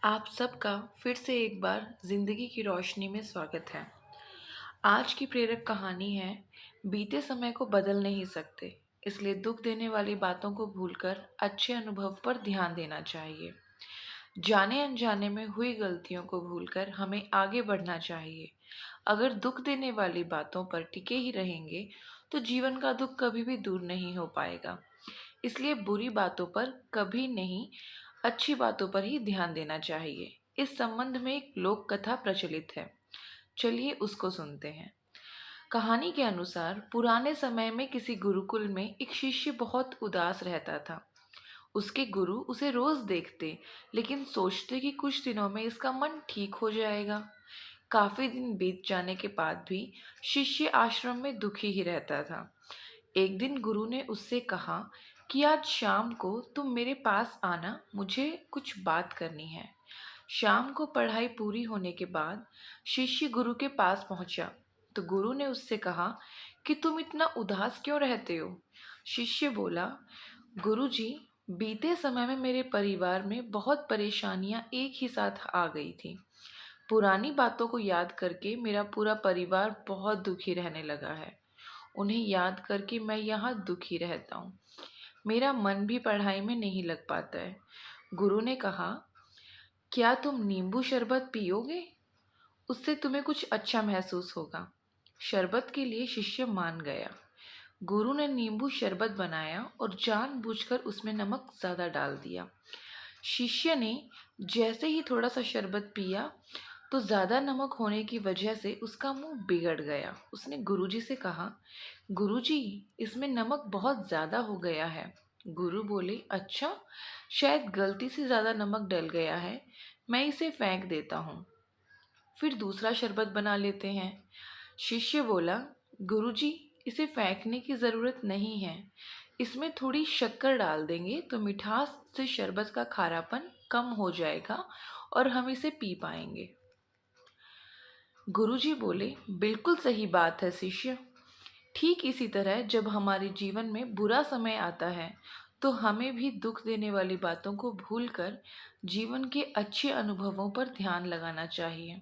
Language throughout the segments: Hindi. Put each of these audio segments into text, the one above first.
आप सबका फिर से एक बार जिंदगी की रोशनी में स्वागत है। आज की प्रेरक कहानी है, बीते समय को बदल नहीं सकते, इसलिए दुख देने वाली बातों को भूलकर अच्छे अनुभव पर ध्यान देना चाहिए। जाने अनजाने में हुई गलतियों को भूलकर हमें आगे बढ़ना चाहिए। अगर दुख देने वाली बातों पर टिके ही रहेंगे, तो जीवन का दुख कभी भी दूर नहीं हो पाएगा। इसलिए बुरी बातों पर कभी नहीं, अच्छी बातों पर ही ध्यान देना चाहिए। इस संबंध में एक लोक कथा प्रचलित है। चलिए उसको सुनते हैं। कहानी के अनुसार पुराने समय में किसी गुरुकुल में एक शिष्य बहुत उदास रहता था। उसके गुरु उसे रोज देखते, लेकिन सोचते कि कुछ दिनों में इसका मन ठीक हो जाएगा। काफी दिन बीत जाने के बाद भी शिष्य आश्रम में दुखी ही रहता था। एक दिन गुरु ने उससे कहा कि आज शाम को तुम मेरे पास आना, मुझे कुछ बात करनी है। शाम को पढ़ाई पूरी होने के बाद शिष्य गुरु के पास पहुंचा, तो गुरु ने उससे कहा कि तुम इतना उदास क्यों रहते हो। शिष्य बोला, गुरुजी, बीते समय में मेरे परिवार में बहुत परेशानियां एक ही साथ आ गई थी। पुरानी बातों को याद करके मेरा पूरा परिवार बहुत दुखी रहने लगा है। उन्हें याद करके मैं यहाँ दुखी रहता हूँ। मेरा मन भी पढ़ाई में नहीं लग पाता है। गुरु ने कहा, क्या तुम नींबू शरबत पियोगे? उससे तुम्हें कुछ अच्छा महसूस होगा। शरबत के लिए शिष्य मान गया। गुरु ने नींबू शरबत बनाया और जानबूझकर उसमें नमक ज़्यादा डाल दिया। शिष्य ने जैसे ही थोड़ा सा शरबत पिया, तो ज़्यादा नमक होने की वजह से उसका मुंह बिगड़ गया। उसने गुरुजी से कहा, गुरुजी, इसमें नमक बहुत ज़्यादा हो गया है। गुरु बोले, अच्छा, शायद गलती से ज़्यादा नमक डल गया है, मैं इसे फेंक देता हूँ, फिर दूसरा शरबत बना लेते हैं। शिष्य बोला, गुरुजी, इसे फेंकने की ज़रूरत नहीं है, इसमें थोड़ी शक्कर डाल देंगे तो मिठास से शरबत का खारापन कम हो जाएगा और हम इसे पी पाएंगे। गुरुजी बोले, बिल्कुल सही बात है शिष्य। ठीक इसी तरह जब हमारे जीवन में बुरा समय आता है, तो हमें भी दुख देने वाली बातों को भूलकर जीवन के अच्छे अनुभवों पर ध्यान लगाना चाहिए।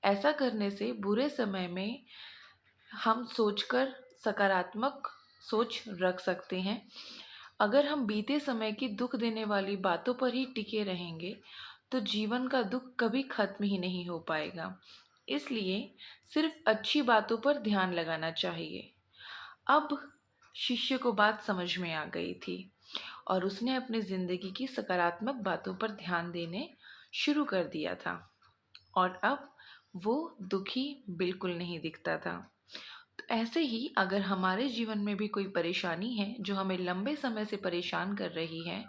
ऐसा करने से बुरे समय में हम सोचकर सकारात्मक सोच रख सकते हैं। अगर हम बीते समय की दुख देने वाली बातों पर ही टिके रहेंगे, तो जीवन का दुख कभी खत्म ही नहीं हो पाएगा। इसलिए सिर्फ अच्छी बातों पर ध्यान लगाना चाहिए। अब शिष्य को बात समझ में आ गई थी और उसने अपनी जिंदगी की सकारात्मक बातों पर ध्यान देने शुरू कर दिया था, और अब वो दुखी बिल्कुल नहीं दिखता था। तो ऐसे ही अगर हमारे जीवन में भी कोई परेशानी है जो हमें लंबे समय से परेशान कर रही है,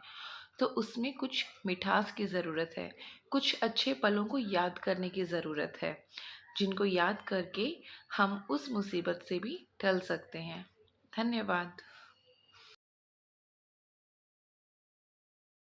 तो उसमें कुछ मिठास की ज़रूरत है, कुछ अच्छे पलों को याद करने की ज़रूरत है, जिनको याद करके हम उस मुसीबत से भी टल सकते हैं। धन्यवाद।